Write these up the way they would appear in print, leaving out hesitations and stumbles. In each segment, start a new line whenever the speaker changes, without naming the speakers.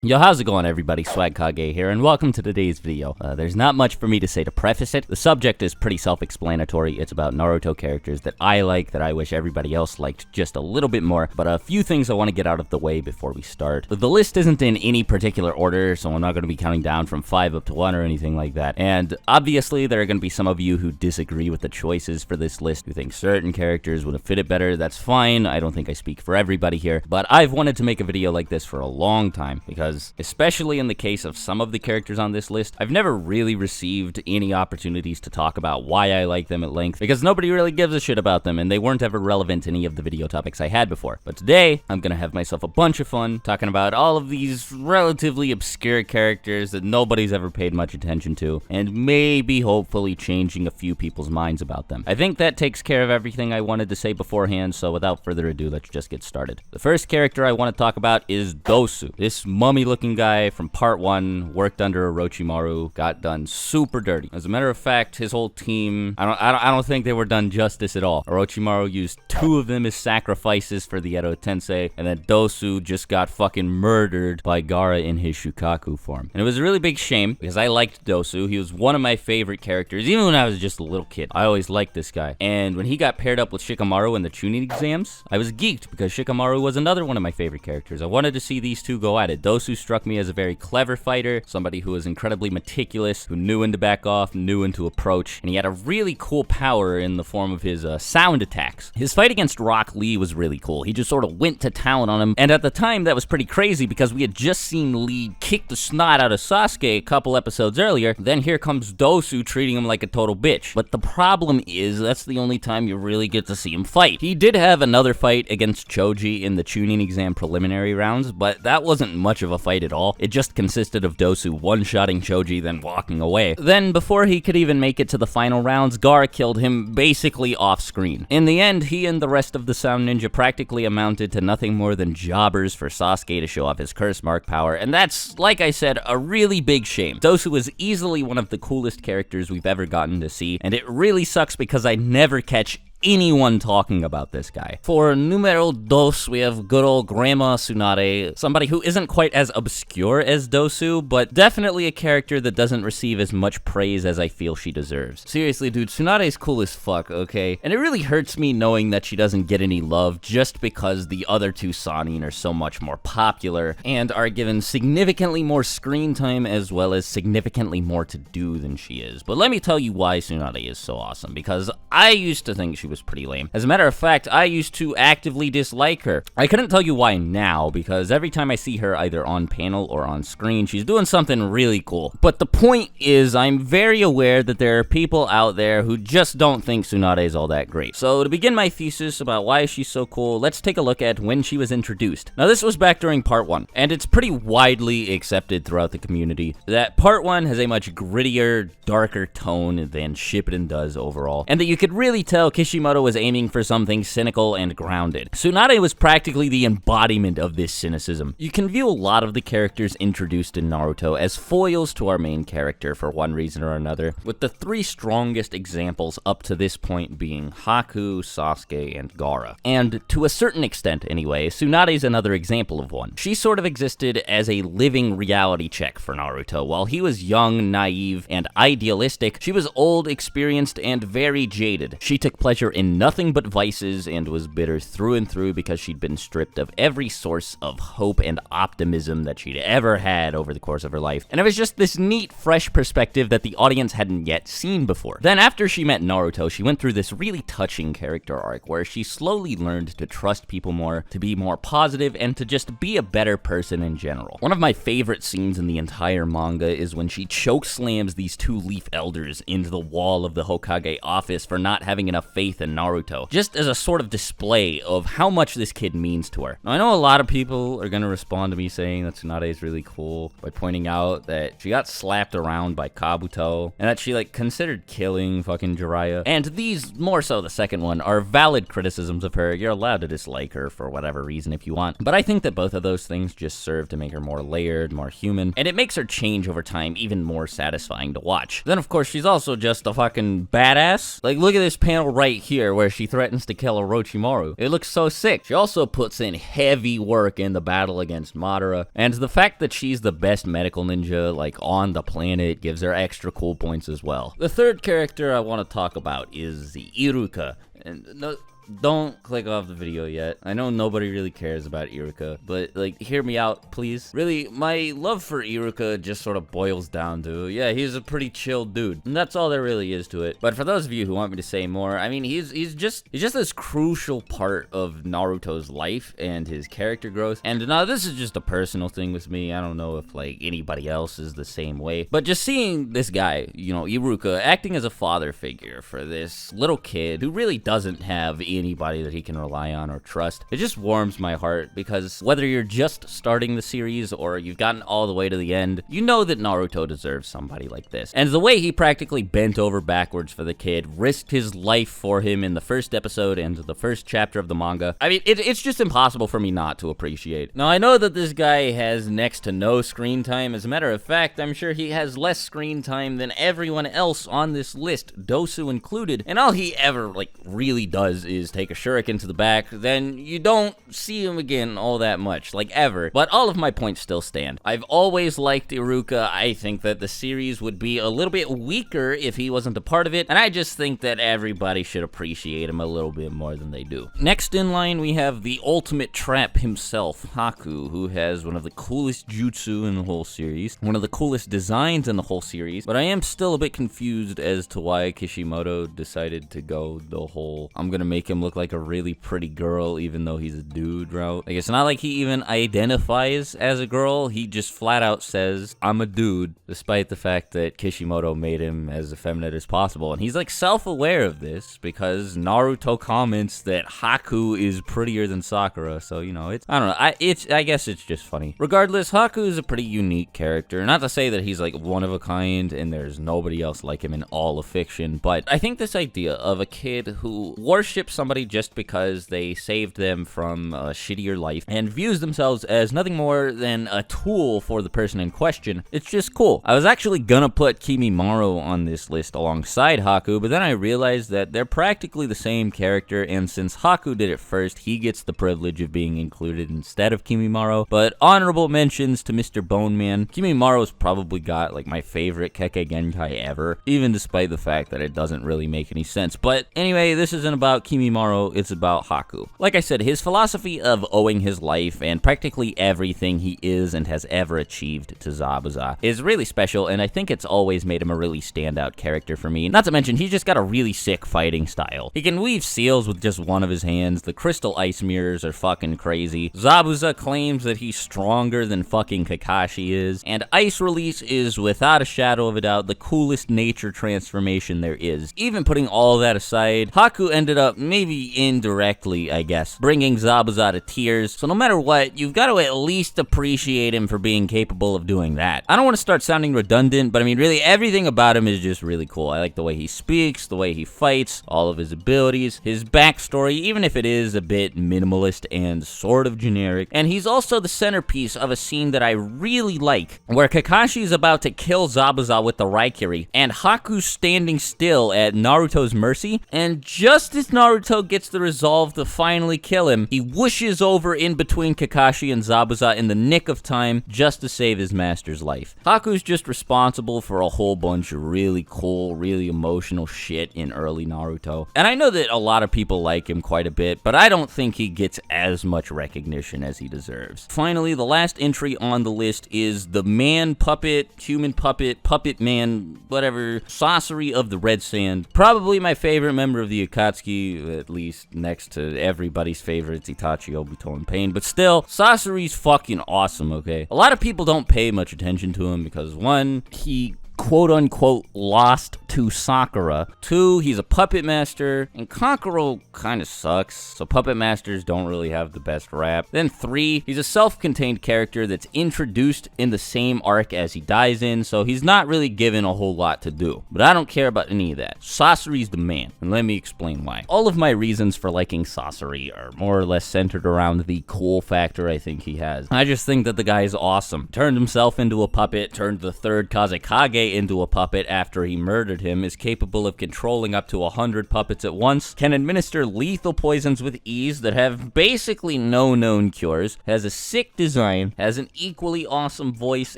Yo, how's it going, everybody? Swagkage here, and welcome to today's video. There's not much for me to say to preface it. The subject is pretty self-explanatory. It's about Naruto characters that I like, that I wish everybody else liked just a little bit more, but a few things I want to get out of the way before we start. The list isn't in any particular order, so I'm not going to be counting down from 5 up to 1 or anything like that. And obviously, there are going to be some of you who disagree with the choices for this list, who think certain characters would have fit it better. That's fine. I don't think I speak for everybody here, but I've wanted to make a video like this for a long time, because especially in the case of some of the characters on this list, I've never really received any opportunities to talk about why I like them at length, because nobody really gives a shit about them, and they weren't ever relevant to any of the video topics I had before. But today, I'm gonna have myself a bunch of fun talking about all of these relatively obscure characters that nobody's ever paid much attention to, and maybe hopefully changing a few people's minds about them. I think that takes care of everything I wanted to say beforehand, so without further ado, let's just get started. The first character I want to talk about is Dosoo. This mummy-looking guy from part 1, worked under Orochimaru, got done super dirty. As a matter of fact, his whole team, I don't think they were done justice at all. Orochimaru used 2 of them as sacrifices for the Edo Tensei, and then Dosoo just got fucking murdered by Gaara in his Shukaku form. And it was a really big shame, because I liked Dosoo. He was one of my favorite characters, even when I was just a little kid. I always liked this guy. And when he got paired up with Shikamaru in the Chunin exams, I was geeked, because Shikamaru was another one of my favorite characters. I wanted to see these two go at it. Dosoo struck me as a very clever fighter, somebody who was incredibly meticulous, who knew when to back off, knew when to approach, and he had a really cool power in the form of his sound attacks. His fight against Rock Lee was really cool. He just sort of went to town on him, and at the time that was pretty crazy because we had just seen Lee kick the snot out of Sasuke a couple episodes earlier. Then here comes Dosoo treating him like a total bitch. But the problem is that's the only time you really get to see him fight. He did have another fight against Choji in the Chunin exam preliminary rounds, but that wasn't much of a fight at all. It just consisted of Dosoo one-shotting Choji, then walking away. Then, before he could even make it to the final rounds, Gaara killed him basically off-screen. In the end, he and the rest of the Sound Ninja practically amounted to nothing more than jobbers for Sasuke to show off his curse mark power, and that's, like I said, a really big shame. Dosoo is easily one of the coolest characters we've ever gotten to see, and it really sucks because I never catch anyone talking about this guy. For numero dos, we have good old Grandma Tsunade, somebody who isn't quite as obscure as Dosoo, but definitely a character that doesn't receive as much praise as I feel she deserves. Seriously, dude, Tsunade's cool as fuck, okay? And it really hurts me knowing that she doesn't get any love just because the other two Sannin are so much more popular and are given significantly more screen time as well as significantly more to do than she is. But let me tell you why Tsunade is so awesome, because I used to think she was pretty lame. As a matter of fact, I used to actively dislike her. I couldn't tell you why now, because every time I see her either on panel or on screen, she's doing something really cool. But the point is, I'm very aware that there are people out there who just don't think Tsunade is all that great. So to begin my thesis about why she's so cool, let's take a look at when she was introduced. Now, this was back during part 1, and it's pretty widely accepted throughout the community that part 1 has a much grittier, darker tone than Shippuden does overall, and that you could really tell Kishimoto was aiming for something cynical and grounded. Tsunade was practically the embodiment of this cynicism. You can view a lot of the characters introduced in Naruto as foils to our main character for one reason or another, with the 3 strongest examples up to this point being Haku, Sasuke, and Gaara. And to a certain extent anyway, Tsunade's another example of one. She sort of existed as a living reality check for Naruto. While he was young, naive, and idealistic, she was old, experienced, and very jaded. She took pleasure in nothing but vices and was bitter through and through because she'd been stripped of every source of hope and optimism that she'd ever had over the course of her life. And it was just this neat, fresh perspective that the audience hadn't yet seen before. Then after she met Naruto, she went through this really touching character arc where she slowly learned to trust people more, to be more positive, and to just be a better person in general. One of my favorite scenes in the entire manga is when she choke slams these 2 leaf elders into the wall of the Hokage office for not having enough faith in Naruto, just as a sort of display of how much this kid means to her. Now, I know a lot of people are gonna respond to me saying that Tsunade is really cool by pointing out that she got slapped around by Kabuto, and that she, considered killing fucking Jiraiya. And these, more so the second one, are valid criticisms of her. You're allowed to dislike her for whatever reason if you want. But I think that both of those things just serve to make her more layered, more human, and it makes her change over time even more satisfying to watch. Then, of course, she's also just a fucking badass. Look at this panel right here where she threatens to kill Orochimaru. It looks so sick. She also puts in heavy work in the battle against Madara, and the fact that she's the best medical ninja, like, on the planet gives her extra cool points as well. The third character I want to talk about is the Iruka. And no, don't click off the video yet. I know nobody really cares about Iruka, but, like, hear me out, please. Really, my love for Iruka just sort of boils down to, yeah, he's a pretty chill dude, and that's all there really is to it. But for those of you who want me to say more, I mean, he's just this crucial part of Naruto's life and his character growth. And now this is just a personal thing with me. I don't know if, like, anybody else is the same way, but just seeing this guy, you know, Iruka, acting as a father figure for this little kid who really doesn't have anybody that he can rely on or trust, it just warms my heart, because whether you're just starting the series or you've gotten all the way to the end, you know that Naruto deserves somebody like this. And the way he practically bent over backwards for the kid, risked his life for him in the first episode and the first chapter of the manga, I mean, it's just impossible for me not to appreciate. Now, I know that this guy has next to no screen time. As a matter of fact, I'm sure he has less screen time than everyone else on this list, Dosoo included, and all he ever, like, really does is take a shuriken to the back, then you don't see him again all that much, like, ever. But all of my points still stand. I've always liked Iruka. I think that the series would be a little bit weaker if he wasn't a part of it, and I just think that everybody should appreciate him a little bit more than they do. Next in line, we have the ultimate trap himself, Haku, who has one of the coolest jutsu in the whole series, one of the coolest designs in the whole series, but I am still a bit confused as to why Kishimoto decided to go the whole, I'm gonna make him look like a really pretty girl even though he's a dude route. Like, it's not like he even identifies as a girl, he just flat out says, I'm a dude, despite the fact that Kishimoto made him as effeminate as possible. And he's, like, self-aware of this because Naruto comments that Haku is prettier than Sakura, so, you know, I don't know, I guess it's just funny. Regardless, Haku is a pretty unique character. Not to say that he's, like, one of a kind and there's nobody else like him in all of fiction, but I think this idea of a kid who worships somebody just because they saved them from a shittier life and views themselves as nothing more than a tool for the person in question, it's just cool. I was actually gonna put Kimimaro on this list alongside Haku, but then I realized that they're practically the same character, and since Haku did it first, he gets the privilege of being included instead of Kimimaro. But honorable mentions to Mr. Bone Man. Kimimaro's probably got, like, my favorite Kekkei Genkai ever, even despite the fact that it doesn't really make any sense. But anyway, this isn't about Kimimaro, it's about Haku. Like I said, his philosophy of owing his life and practically everything he is and has ever achieved to Zabuza is really special, and I think it's always made him a really standout character for me. Not to mention, he's just got a really sick fighting style. He can weave seals with just one of his hands, the crystal ice mirrors are fucking crazy, Zabuza claims that he's stronger than fucking Kakashi is, and Ice Release is, without a shadow of a doubt, the coolest nature transformation there is. Even putting all that aside, Haku ended up, maybe indirectly, I guess, bringing Zabuza to tears, so no matter what, you've got to at least appreciate him for being capable of doing that. I don't want to start sounding redundant, but I mean, really, everything about him is just really cool. I like the way he speaks, the way he fights, all of his abilities, his backstory, even if it is a bit minimalist and sort of generic. And he's also the centerpiece of a scene that I really like, where Kakashi's about to kill Zabuza with the Raikiri, and Haku's standing still at Naruto's mercy, and just as Naruto gets the resolve to finally kill him, he whooshes over in between Kakashi and Zabuza in the nick of time just to save his master's life. Haku's just responsible for a whole bunch of really cool, really emotional shit in early Naruto. And I know that a lot of people like him quite a bit, but I don't think he gets as much recognition as he deserves. Finally, the last entry on the list is the man puppet, human puppet, puppet man, whatever, Sasori of the Red Sand. Probably my favorite member of the Akatsuki, at least next to everybody's favorites, Itachi, Obito, and Pain. But still, Sasori's fucking awesome, okay? A lot of people don't pay much attention to him because, one, he quote-unquote lost to Sakura. 2, he's a puppet master, and Kankuro kind of sucks, so puppet masters don't really have the best rap. Then 3, he's a self-contained character that's introduced in the same arc as he dies in, so he's not really given a whole lot to do. But I don't care about any of that. Sasori's the man, and let me explain why. All of my reasons for liking Sasori are more or less centered around the cool factor I think he has. I just think that the guy is awesome. Turned himself into a puppet, turned the third Kazekage Tsunade into a puppet after he murdered him, is capable of controlling up to 100 puppets at once, can administer lethal poisons with ease that have basically no known cures, has a sick design, has an equally awesome voice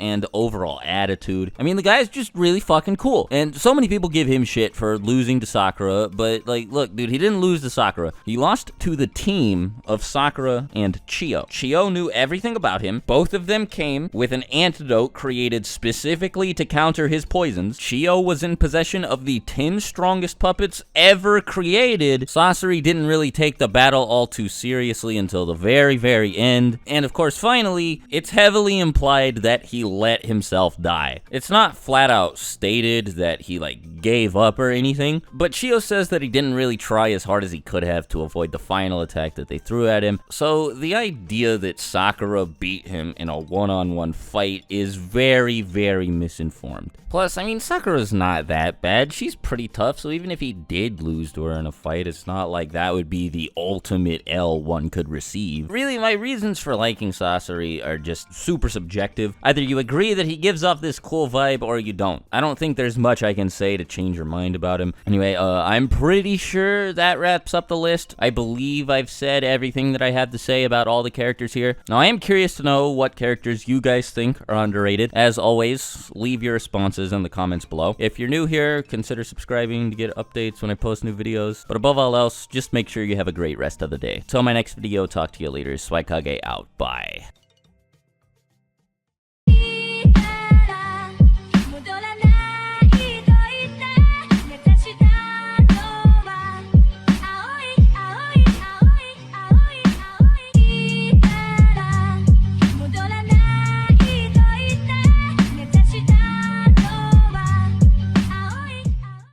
and overall attitude. I mean, the guy's just really fucking cool. And so many people give him shit for losing to Sakura, but like, look, dude, he didn't lose to Sakura. He lost to the team of Sakura and Chiyo. Chiyo knew everything about him. Both of them came with an antidote created specifically to counter his poisons. Chiyo was in possession of the 10 strongest puppets ever created. Sasori didn't really take the battle all too seriously until the very end. And of course, finally, it's heavily implied that he let himself die. It's not flat out stated that he like gave up or anything, but Chiyo says that he didn't really try as hard as he could have to avoid the final attack that they threw at him. So the idea that Sakura beat him in a one-on-one fight is very misinformed. Plus, I mean, Sakura's not that bad. She's pretty tough, so even if he did lose to her in a fight, it's not like that would be the ultimate L one could receive. Really, my reasons for liking Sasori are just super subjective. Either you agree that he gives off this cool vibe, or you don't. I don't think there's much I can say to change your mind about him. Anyway, I'm pretty sure that wraps up the list. I believe I've said everything that I have to say about all the characters here. Now, I am curious to know what characters you guys think are underrated. As always, leave your responses in the comments below. If you're new here, consider subscribing to get updates when I post new videos. But above all else, just make sure you have a great rest of the day. Till my next video, talk to you later. Swagkage out. Bye.